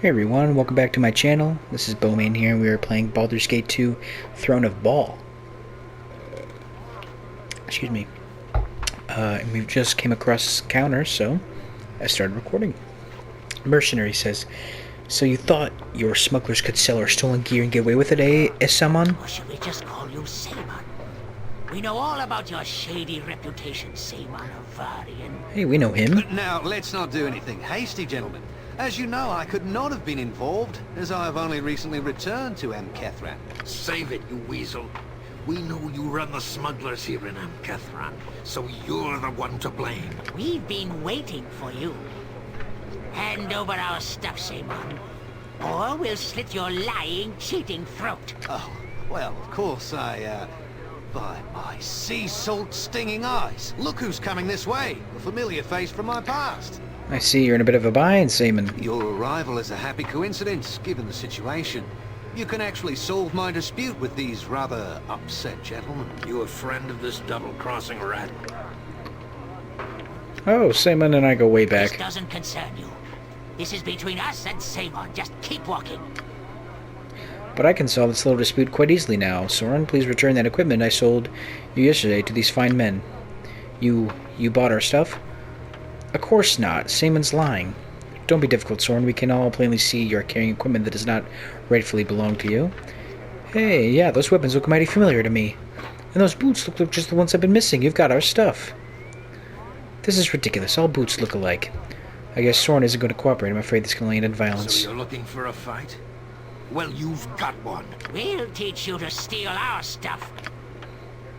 Hey everyone, welcome back to my channel. This is Bowman here, and we are playing Baldur's Gate 2 Throne of Bhaal. Excuse me. And we just came across this counter, so I started recording. Mercenary says, "So you thought your smugglers could sell our stolen gear and get away with it, eh, Esaman?" Or should we just call you Saman? We know all about your shady reputation, Saman of Varian. Hey, we know him. Now, let's not do anything hasty, gentlemen. As you know, I could not have been involved, as I have only recently returned to Amkethran. Save it, you weasel. We know you run the smugglers here in Amkethran, so you're the one to blame. We've been waiting for you. Hand over our stuff, Saman, or we'll slit your lying, cheating throat. Oh, well, of course, by my sea salt stinging eyes. Look who's coming this way. A familiar face from my past. I see you're in a bit of a bind, Saman. Your arrival is a happy coincidence, given the situation. You can actually solve my dispute with these rather upset gentlemen. You a friend of this double-crossing rat? Oh, Saman and I go way This back. doesn't concern you. This is between us and Saman. Just keep walking. But I can solve this little dispute quite easily now. Soren, please return that equipment I sold you yesterday to these fine men. You bought our stuff? Of course not. Saman's lying. Don't be difficult, Soren. We can all plainly see you're carrying equipment that does not rightfully belong to you. Hey, yeah, those weapons look mighty familiar to me. And those boots look just the ones I've been missing. You've got our stuff. This is ridiculous. All boots look alike. I guess Soren isn't going to cooperate. I'm afraid this can only end in violence. So you're looking for a fight? Well, you've got one. We'll teach you to steal our stuff.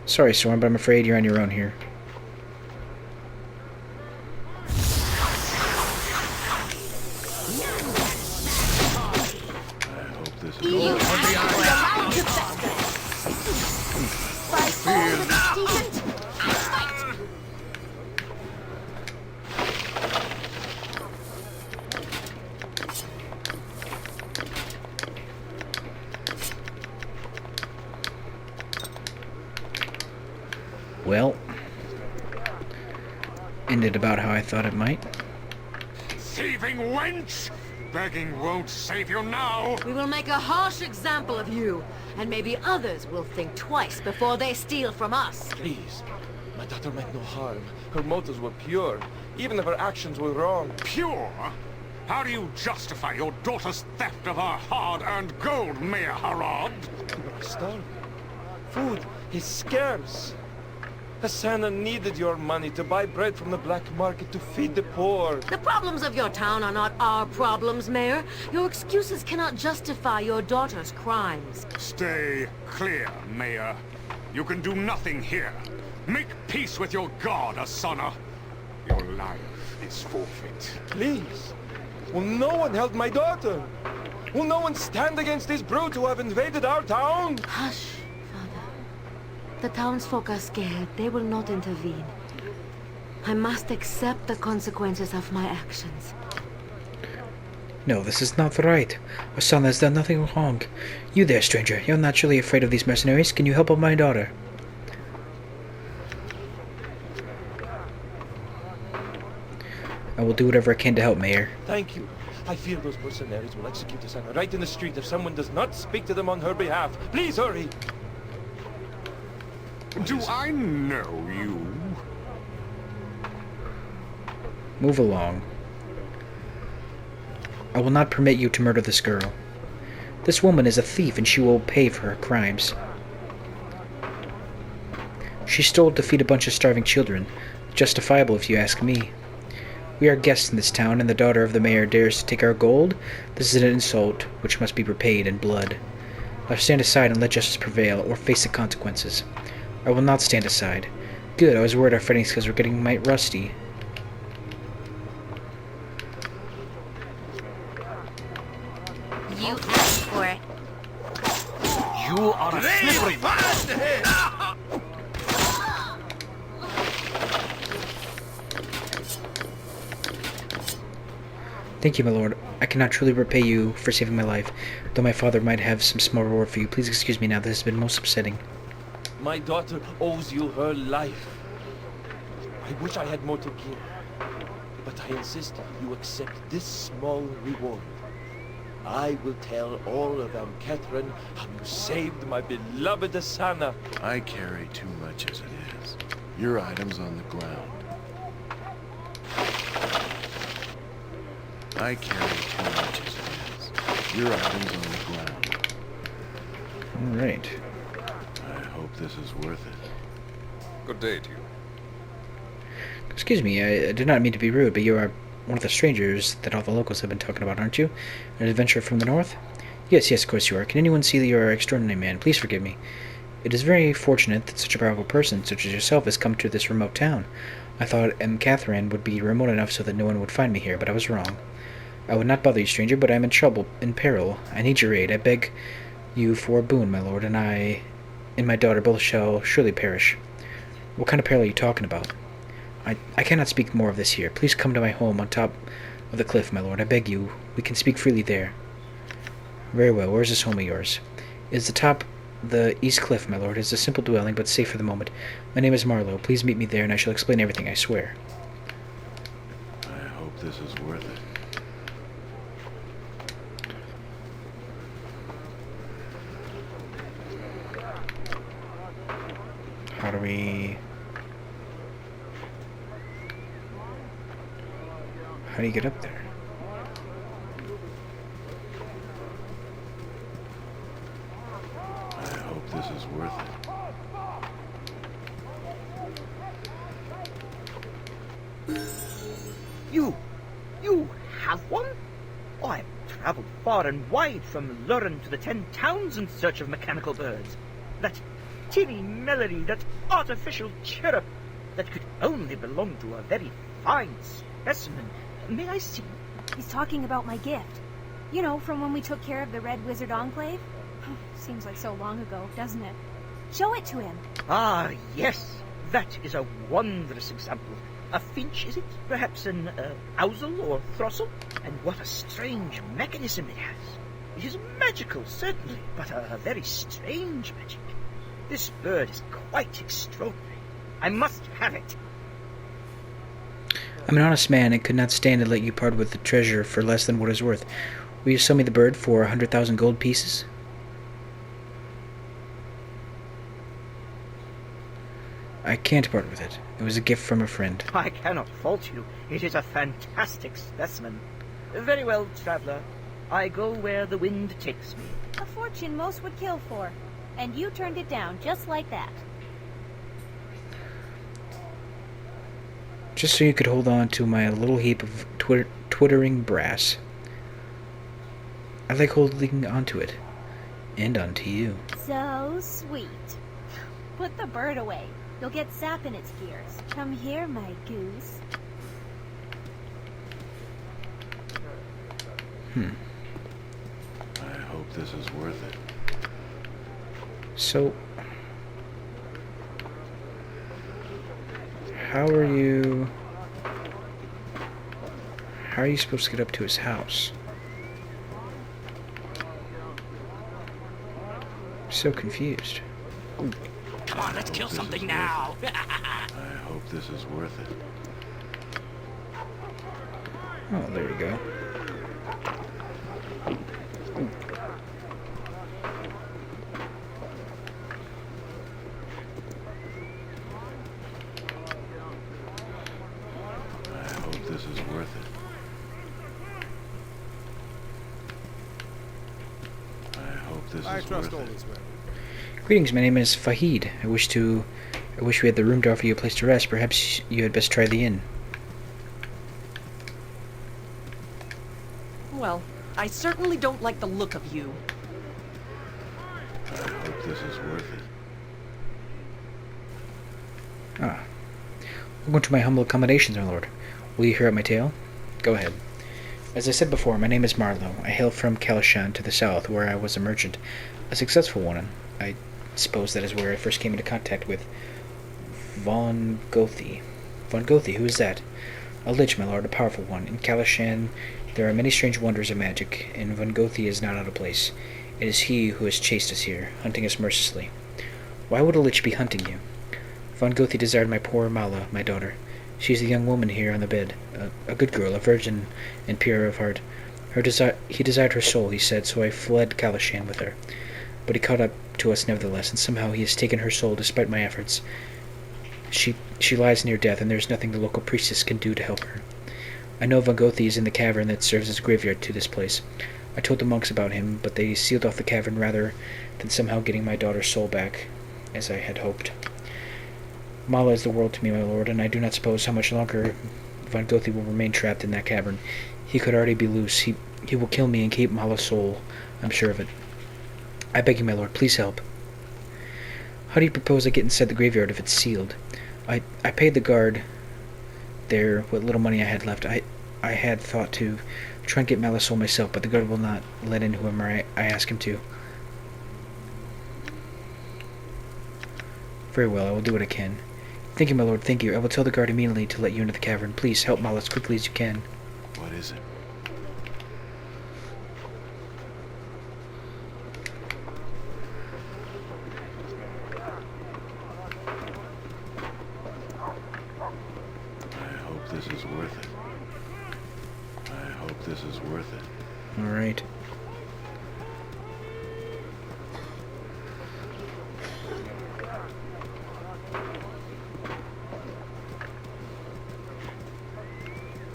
Sorry, Soren, but I'm afraid you're on your own here. Well, ended about how I thought it might. Thieving wench! Begging won't save you now! We will make a harsh example of you, and maybe others will think twice before they steal from us. Please. My daughter meant no harm. Her motives were pure, even if her actions were wrong. Pure? How do you justify your daughter's theft of our hard-earned gold, Mayor Harad? We are starving. Food is scarce. Hasana needed your money to buy bread from the black market to feed the poor. The problems of your town are not our problems, Mayor. Your excuses cannot justify your daughter's crimes. Stay clear, Mayor. You can do nothing here. Make peace with your god, Asana. Your life is forfeit. Please. Will no one help my daughter? Will no one stand against these brutes who have invaded our town? Hush, Father. The townsfolk are scared. They will not intervene. I must accept the consequences of my actions. No, this is not right. Our son has done nothing wrong. You there, stranger. You're naturally afraid of these mercenaries. Can you help out my daughter? I will do whatever I can to help, Mayor. Thank you. I fear those mercenaries will execute Hasana right in the street if someone does not speak to them on her behalf. Please hurry. Do I know you? Move along. I will not permit you to murder this girl. This woman is a thief and she will pay for her crimes. She stole to feed a bunch of starving children. Justifiable if you ask me. We are guests in this town, and the daughter of the mayor dares to take our gold? This is an insult which must be repaid in blood. Now stand aside and let justice prevail, or face the consequences. I will not stand aside. Good, I was worried our fighting skills were getting might rusty. You asked for it. You are a slippery one. Thank you, my lord. I cannot truly repay you for saving my life, though my father might have some small reward for you. Please excuse me now, this has been most upsetting. My daughter owes you her life. I wish I had more to give, but I insist you accept this small reward. I will tell all of Catherine how you saved my beloved Asana. I carry too much as it is. Your item's on the ground. I carry too much as it is. Your item's on the ground. Alright. I hope this is worth it. Good day to you. Excuse me, I did not mean to be rude, but you are one of the strangers that all the locals have been talking about, aren't you? An adventurer from the north? Yes, of course you are. Can anyone see that you are an extraordinary man? Please forgive me. It is very fortunate that such a powerful person, such as yourself, has come to this remote town. I thought Catherine would be remote enough so that no one would find me here, but I was wrong. I would not bother you, stranger, but I am in trouble, in peril. I need your aid. I beg you for a boon, my lord, and I and my daughter both shall surely perish. What kind of peril are you talking about? I cannot speak more of this here. Please come to my home on top of the cliff, my lord. I beg you. We can speak freely there. Very well. Where is this home of yours? It is the top the east cliff, my lord. It is a simple dwelling, but safe for the moment. My name is Marlowe. Please meet me there, and I shall explain everything, I swear. I hope this is worth it. How do you get up there? I hope this is worth it. You have one? I've travelled far and wide from Lurin to the 10 Towns in search of mechanical birds. That tinny melody, that artificial chirrup, that could only belong to a very fine specimen. May I see? He's talking about my gift. You know, from when we took care of the Red Wizard Enclave? Seems like so long ago, doesn't it? Show it to him. Ah, yes. That is a wondrous example. A finch, is it? Perhaps an ousel or throstle? And what a strange mechanism it has. It is magical, certainly, but a very strange magic. This bird is quite extraordinary. I must have it. I'm an honest man and could not stand to let you part with the treasure for less than what it's worth. Will you sell me the bird for 100,000 gold pieces? I can't part with it. It was a gift from a friend. I cannot fault you. It is a fantastic specimen. Very well, traveller. I go where the wind takes me. A fortune most would kill for. And you turned it down just like that. Just so you could hold on to my little heap of twittering brass. I like holding onto it. And onto you. So sweet. Put the bird away. You'll get sap in its gears. Come here, my goose. I hope this is worth it. So, how are you supposed to get up to his house? I'm so confused. Come on, let's kill something now. I hope this is worth it. Oh, there you go. I hope this is worth it. I hope this is worth it. Greetings, my name is Fahid. I wish we had the room to offer you a place to rest. Perhaps you had best try the inn. Well, I certainly don't like the look of you. I hope this is worth it. Ah. Welcome to my humble accommodations, my lord. Will you hear out my tale? Go ahead. As I said before, my name is Marlowe. I hail from Kalishan to the south, where I was a merchant. A successful one. I suppose that is where I first came into contact with Von Gothi. Von Gothi, who is that? A lich, my lord, a powerful one. In Kalishan, there are many strange wonders of magic, and Von Gothi is not out of place. It is he who has chased us here, hunting us mercilessly. Why would a lich be hunting you? Von Gothi desired my poor Mala, my daughter. She is the young woman here on the bed, a good girl, a virgin and pure of heart. He desired her soul, he said, so I fled Kalashan with her. But he caught up to us nevertheless, and somehow he has taken her soul despite my efforts. She lies near death, and there's nothing the local priestess can do to help her. I know Vangothi is in the cavern that serves as a graveyard to this place. I told the monks about him, but they sealed off the cavern rather than somehow getting my daughter's soul back, as I had hoped. Mala is the world to me, my lord, and I do not suppose how much longer Vangothi will remain trapped in that cavern. He could already be loose. He will kill me and keep Mala's soul. I'm sure of it. I beg you, my lord, please help. How do you propose I get inside the graveyard if it's sealed? I paid the guard there what little money I had left. I had thought to try and get Mala's soul myself, but the guard will not let in whoever I ask him to. Very well, I will do what I can. Thank you, my lord, thank you. I will tell the guard immediately to let you into the cavern. Please help Mala as quickly as you can. What is it? I hope this is worth it. I hope this is worth it. All right.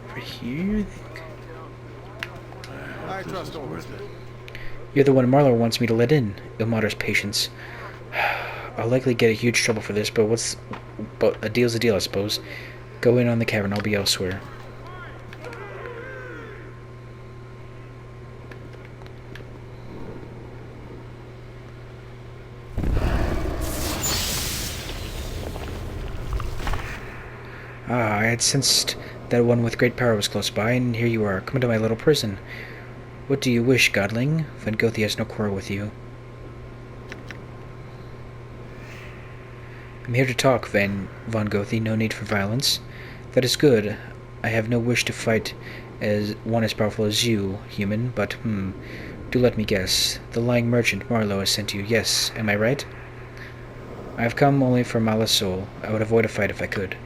Over here, I think. I hope this is worth it. You're the one Marlowe wants me to let in. Ilmater's patience. I'll likely get a huge trouble for this, but a deal's a deal, I suppose. Go in on the cavern, I'll be elsewhere. I had sensed that one with great power was close by, and here you are, come into my little prison. What do you wish, godling? Vangothi has no quarrel with you. I'm here to talk, Vangothi, no need for violence. That is good. I have no wish to fight as one as powerful as you, human, but, do let me guess. The lying merchant, Marlowe, has sent you. Yes, am I right? I have come only for Mala's soul. I would avoid a fight if I could.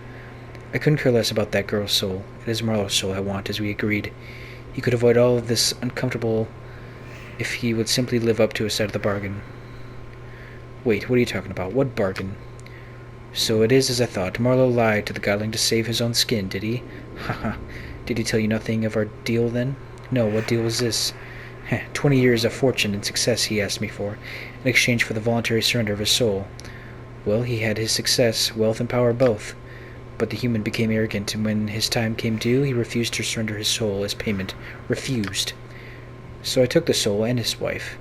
I couldn't care less about that girl's soul. It is Marlowe's soul I want, as we agreed. He could avoid all of this uncomfortable if he would simply live up to his side of the bargain. Wait, what are you talking about? What bargain? So it is as I thought. Marlowe lied to the godling to save his own skin, did he? Haha. Did he tell you nothing of our deal, then? No, what deal was this? 20 years of fortune and success he asked me for, in exchange for the voluntary surrender of his soul. Well, he had his success, wealth and power both. But the human became arrogant, and when his time came due, he refused to surrender his soul as payment. Refused. So I took the soul and his wife,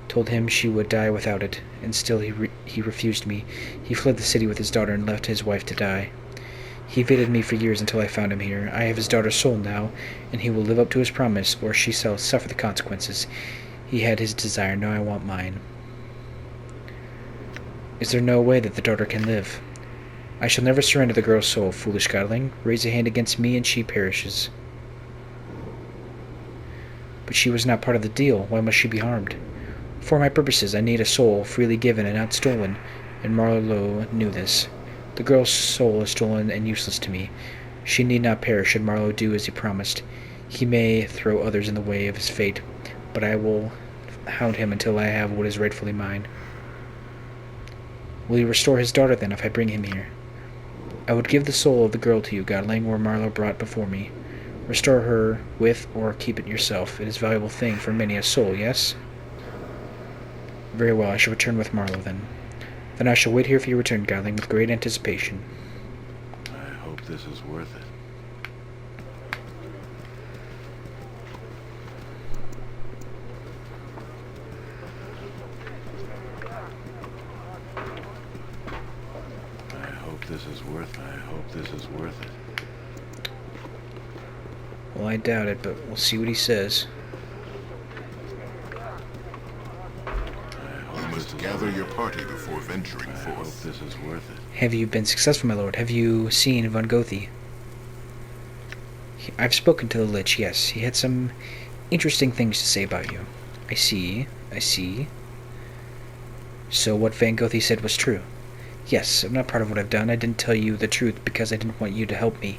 told him she would die without it, and still he refused me. He fled the city with his daughter and left his wife to die. He evaded me for years until I found him here. I have his daughter's soul now, and he will live up to his promise, or she shall suffer the consequences. He had his desire, now I want mine. Is there no way that the daughter can live? I shall never surrender the girl's soul, foolish godling. Raise a hand against me and she perishes. But she was not part of the deal. Why must she be harmed? For my purposes, I need a soul freely given and not stolen, and Marlowe knew this. The girl's soul is stolen and useless to me. She need not perish should Marlowe do as he promised. He may throw others in the way of his fate, but I will hound him until I have what is rightfully mine. Will you restore his daughter, then, if I bring him here? I would give the soul of the girl to you, godling, were Marlowe brought before me. Restore her with, or keep it yourself. It is a valuable thing for many a soul, yes? Very well, I shall return with Marlowe, then. Then I shall wait here for your return, godling, with great anticipation. I hope this is worth it. I hope this is worth it. Well, I doubt it, but we'll see what he says. You must gather your party before venturing forth. I hope this is worth it. Have you been successful, my lord? Have you seen Vangothi? I've spoken to the Lich, yes. He had some interesting things to say about you. I see. So what Vangothi said was true. Yes, I'm not proud of what I've done. I didn't tell you the truth because I didn't want you to help me.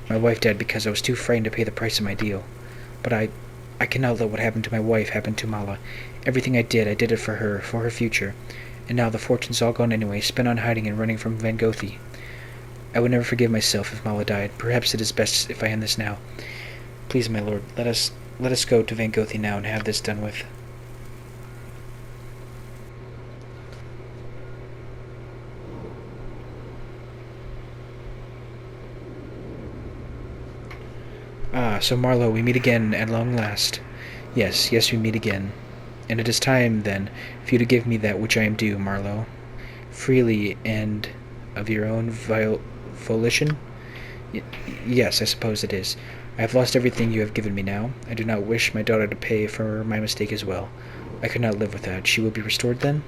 My wife died because I was too frightened to pay the price of my deal. But I I cannot let what happened to my wife happen to Mala. Everything I did it for her future. And now the fortune's all gone anyway, spent on hiding and running from Van Gothi. I would never forgive myself if Mala died. Perhaps it is best if I end this now. Please, my lord, let us go to Van Gothi now and have this done with. Ah, so Marlowe, we meet again at long last. Yes, we meet again. And it is time, then, for you to give me that which I am due, Marlowe. Freely and of your own volition? Yes, I suppose it is. I have lost everything you have given me now. I do not wish my daughter to pay for my mistake as well. I could not live without. She will be restored, then?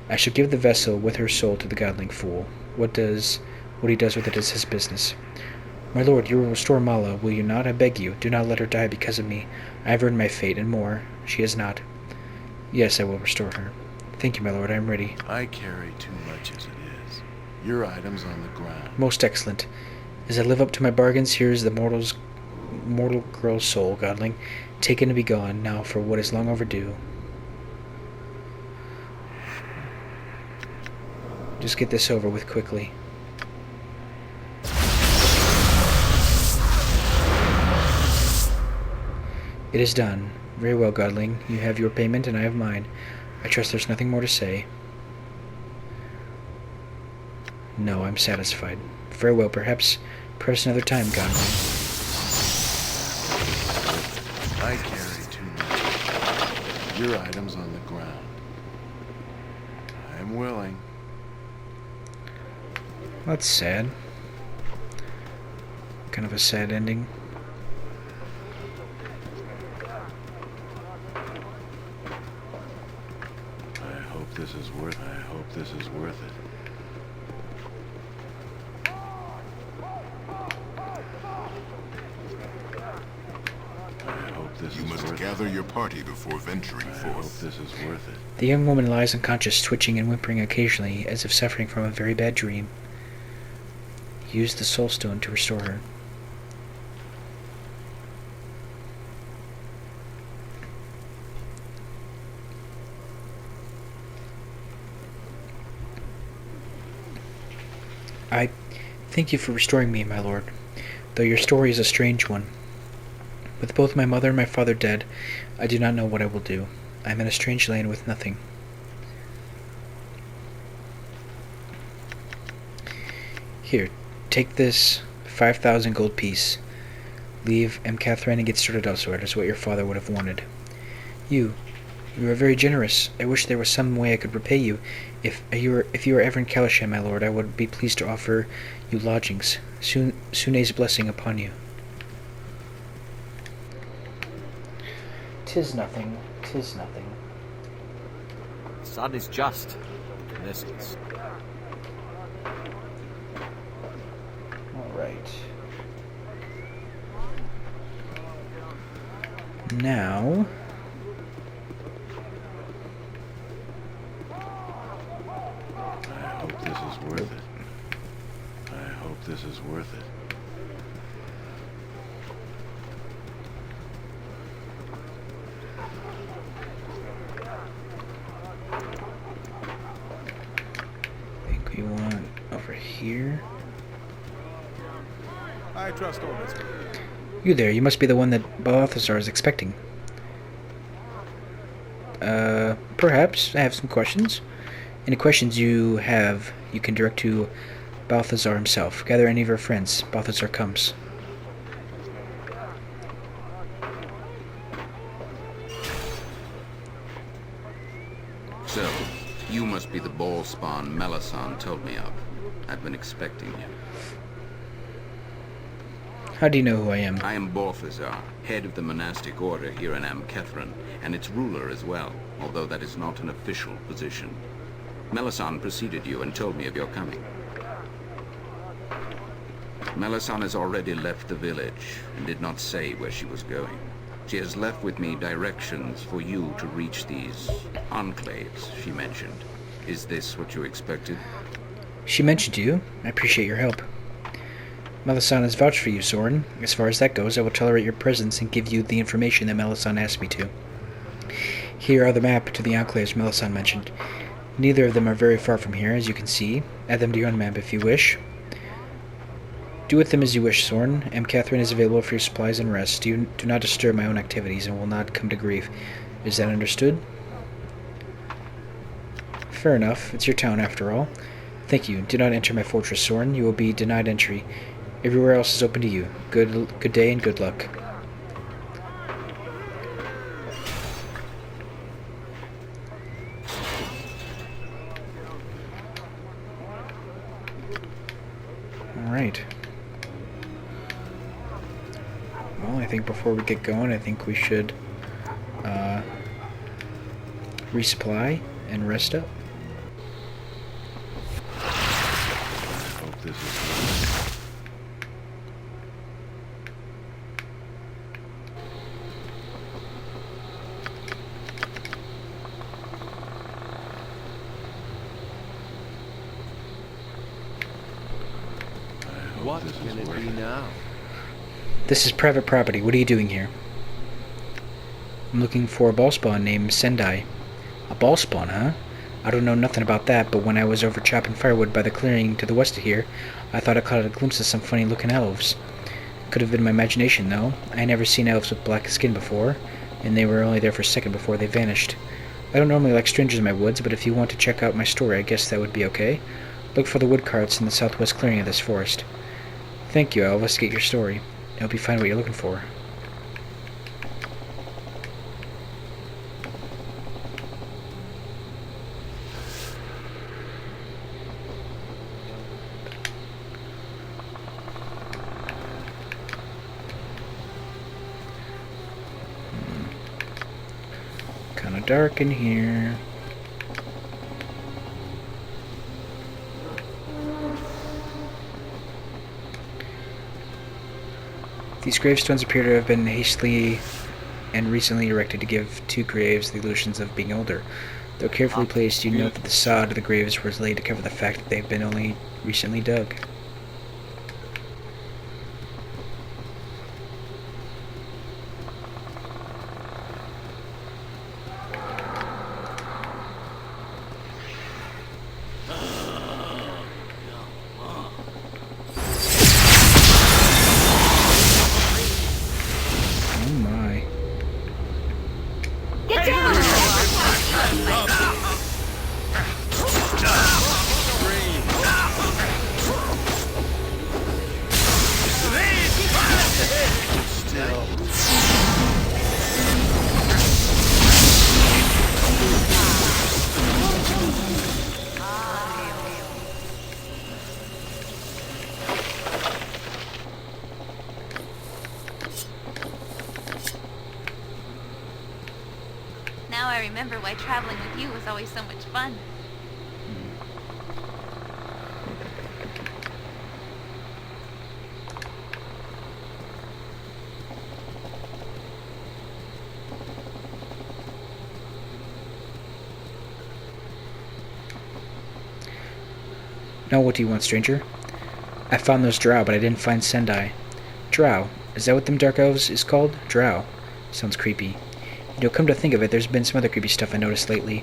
I shall give the vessel with her soul to the godling fool. What he does with it is his business. My lord, you will restore Mala, will you not? I beg you, do not let her die because of me. I have earned my fate, and more. She has not. Yes, I will restore her. Thank you, my lord, I am ready. I carry too much as it is. Your items on the ground. Most excellent. As I live up to my bargains, here is the mortal girl's soul, godling. Taken to be gone, now for what is long overdue. Just get this over with quickly. It is done. Very well, godling. You have your payment, and I have mine. I trust there's nothing more to say. No, I'm satisfied. Very well, perhaps another time, godling. I carry too much. Your items on the ground. I am willing. That's sad. Kind of a sad ending. I hope this is worth it. You must gather your party before venturing forth. I hope this is worth it. The young woman lies unconscious, twitching and whimpering occasionally, as if suffering from a very bad dream. Use the soul stone to restore her. I thank you for restoring me, my lord, though your story is a strange one. With both my mother and my father dead, I do not know what I will do. I am in a strange land with nothing. Here, take this 5,000 gold piece. Leave M. Catherine and get started elsewhere. That is what your father would have wanted. You are very generous. I wish there was some way I could repay you. If you are ever in Kalasham, my lord, I would be pleased to offer you lodgings. Sune's blessing upon you. 'Tis nothing. The sun is just. Mercies. All right. Now. This is worth it. I think we want over here. I trust all this. You there, you must be the one that Balthazar is expecting. Perhaps. I have some questions. Any questions you have, you can direct to Balthazar himself. Gather any of your friends. Balthazar comes. So, you must be the ball spawn Melisande told me of. I've been expecting you. How do you know who I am? I am Balthazar, head of the monastic order here in Am-Kethrin, and its ruler as well, although that is not an official position. Melisande preceded you and told me of your coming. Melisande has already left the village and did not say where she was going. She has left with me directions for you to reach these enclaves she mentioned. Is this what you expected? She mentioned you. I appreciate your help. Melisande has vouched for you, Soren. As far as that goes, I will tolerate your presence and give you the information that Melisande asked me to. Here are the map to the enclaves Melisande mentioned. Neither of them are very far from here, as you can see. Add them to your own map if you wish. Do with them as you wish, Soren. Catherine is available for your supplies and rest. Do not disturb my own activities and will not come to grief. Is that understood? Fair enough. It's your town, after all. Thank you. Do not enter my fortress, Soren. You will be denied entry. Everywhere else is open to you. Good day and good luck. Alright. Well, I think before we get going, I think we should resupply and rest up. Hope this is What can it be now? This is private property. What are you doing here? I'm looking for a ball spawn named Sendai. A ball spawn, huh? I don't know nothing about that, but when I was over chopping firewood by the clearing to the west of here, I thought I caught a glimpse of some funny-looking elves. Could have been my imagination, though. I never seen elves with black skin before, and they were only there for a second before they vanished. I don't normally like strangers in my woods, but if you want to check out my story, I guess that would be okay. Look for the wood carts in the southwest clearing of this forest. Thank you. I'll investigate your story. I hope you find what you're looking for. Kind of dark in here. These gravestones appear to have been hastily and recently erected to give two graves the illusions of being older. Though carefully placed, you note that the sod of the graves was laid to cover the fact that they've been only recently dug. Now I remember why traveling with you was always so much fun. Now what do you want, stranger? I found those drow, but I didn't find Sendai. Drow? Is that what them dark elves is called? Drow. Sounds creepy. You know, come to think of it, there's been some other creepy stuff I noticed lately.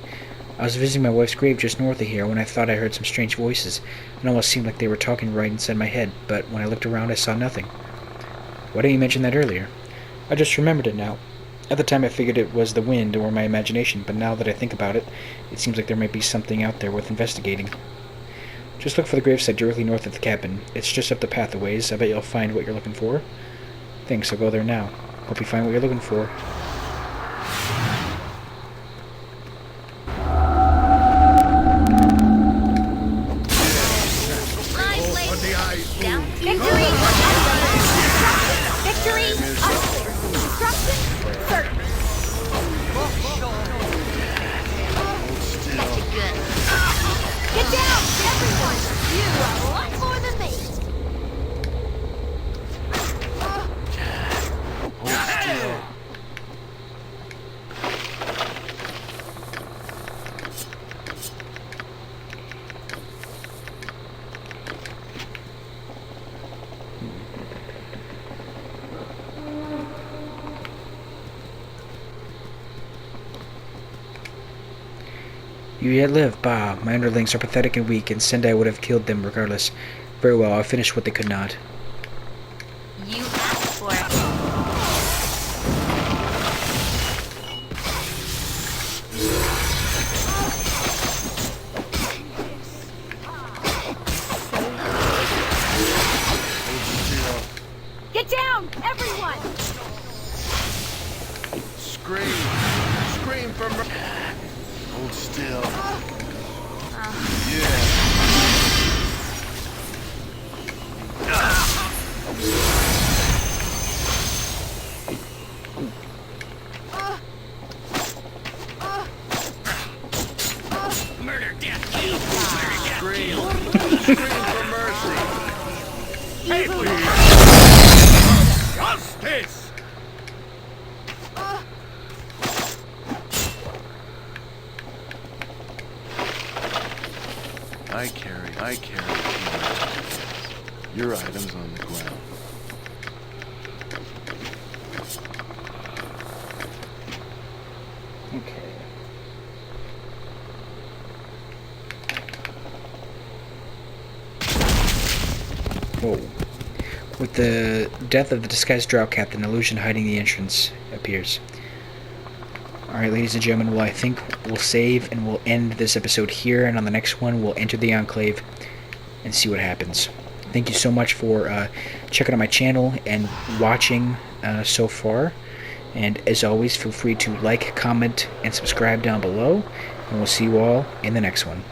I was visiting my wife's grave just north of here when I thought I heard some strange voices. It almost seemed like they were talking right inside my head, but when I looked around I saw nothing. Why didn't you mention that earlier? I just remembered it now. At the time I figured it was the wind or my imagination, but now that I think about it, it seems like there might be something out there worth investigating. Just look for the gravesite directly north of the cabin. It's just up the path a ways. I bet you'll find what you're looking for. Thanks, I'll go there now. Hope you find what you're looking for. You yet live. Bah, my underlings are pathetic and weak, and Sendai would have killed them regardless. Very well, I finished what they could not. You asked for it. Get down, everyone! Scream! Scream for mercy! Hold still. Yeah. Murder, death, kill! Murder, death, Scream! kill! Scream for mercy! Hey, please! Justice! I carry your items on the ground. Okay. Whoa. With the death of the disguised drought captain, illusion hiding the entrance appears. Alright, ladies and gentlemen, well, I think we'll save and we'll end this episode here, and on the next one, we'll enter the Enclave and see what happens. Thank you so much for checking out my channel and watching so far. And as always, feel free to like, comment, and subscribe down below. And we'll see you all in the next one.